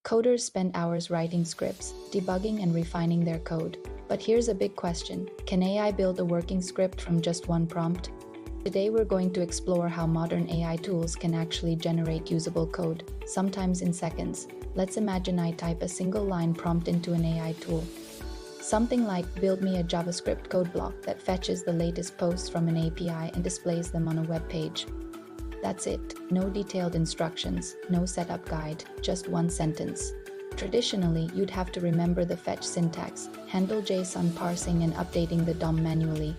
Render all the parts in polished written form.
Coders spend hours writing scripts, debugging and refining their code. But here's a big question. Can AI build a working script from just one prompt? Today we're going to explore how modern AI tools can actually generate usable code, sometimes in seconds. Let's imagine I type a single line prompt into an AI tool. Something like, build me a JavaScript code block that fetches the latest posts from an API and displays them on a web page. That's it. No detailed instructions, no setup guide, just one sentence. Traditionally, you'd have to remember the fetch syntax, handle JSON parsing and updating the DOM manually.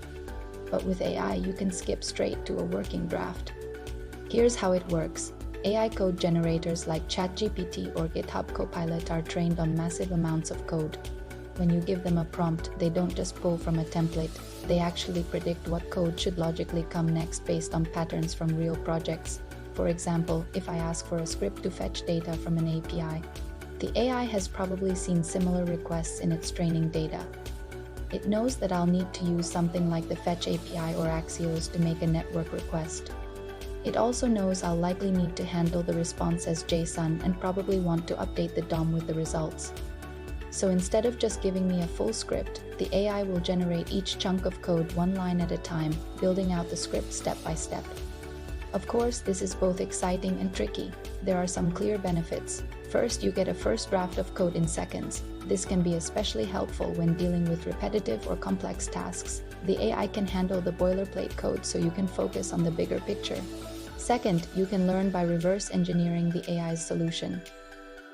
But with AI, you can skip straight to a working draft. Here's how it works. AI code generators like ChatGPT or GitHub Copilot are trained on massive amounts of code. When you give them a prompt, they don't just pull from a template, they actually predict what code should logically come next based on patterns from real projects. For example, if I ask for a script to fetch data from an API, the AI has probably seen similar requests in its training data. It knows that I'll need to use something like the Fetch API or Axios to make a network request. It also knows I'll likely need to handle the response as JSON and probably want to update the DOM with the results. So instead of just giving me a full script, the AI will generate each chunk of code one line at a time, building out the script step by step. Of course, this is both exciting and tricky. There are some clear benefits. First, you get a first draft of code in seconds. This can be especially helpful when dealing with repetitive or complex tasks. The AI can handle the boilerplate code so you can focus on the bigger picture. Second, you can learn by reverse engineering the AI's solution.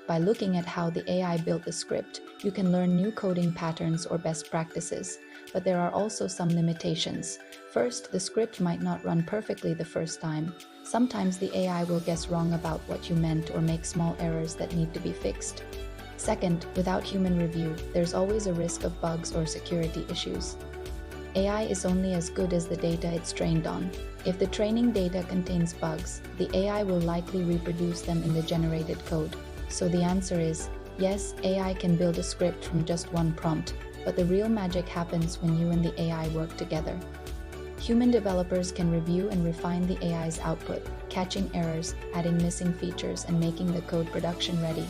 By looking at how the AI built the script, you can learn new coding patterns or best practices, but there are also some limitations. First, the script might not run perfectly the first time. Sometimes the AI will guess wrong about what you meant or make small errors that need to be fixed. Second, without human review, there's always a risk of bugs or security issues. AI is only as good as the data it's trained on. If the training data contains bugs, the AI will likely reproduce them in the generated code. So the answer is, yes, AI can build a script from just one prompt, but the real magic happens when you and the AI work together. Human developers can review and refine the AI's output, catching errors, adding missing features, and making the code production ready.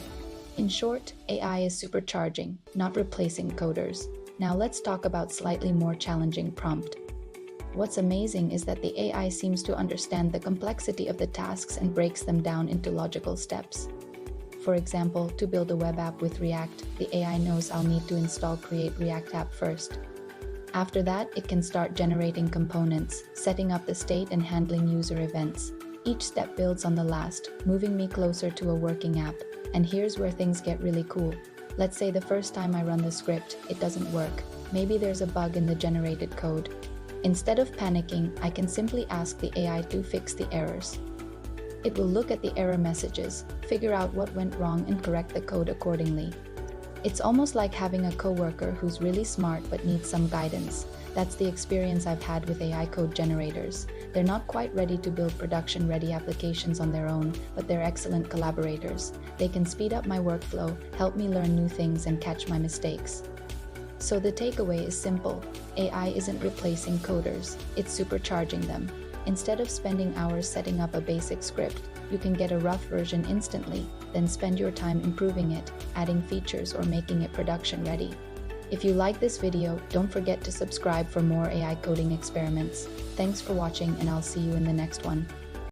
In short, AI is supercharging, not replacing coders. Now let's talk about slightly more challenging prompt. What's amazing is that the AI seems to understand the complexity of the tasks and breaks them down into logical steps. For example, to build a web app with React, the AI knows I'll need to install Create React App first. After that, it can start generating components, setting up the state and handling user events. Each step builds on the last, moving me closer to a working app. And here's where things get really cool. Let's say the first time I run the script, it doesn't work. Maybe there's a bug in the generated code. Instead of panicking, I can simply ask the AI to fix the errors. It will look at the error messages, figure out what went wrong and correct the code accordingly. It's almost like having a coworker who's really smart but needs some guidance. That's the experience I've had with AI code generators. They're not quite ready to build production-ready applications on their own, but they're excellent collaborators. They can speed up my workflow, help me learn new things, and catch my mistakes. So the takeaway is simple. AI isn't replacing coders, it's supercharging them. Instead of spending hours setting up a basic script, you can get a rough version instantly, then spend your time improving it, adding features, or making it production ready. If you like this video, don't forget to subscribe for more AI coding experiments. Thanks for watching, and I'll see you in the next one.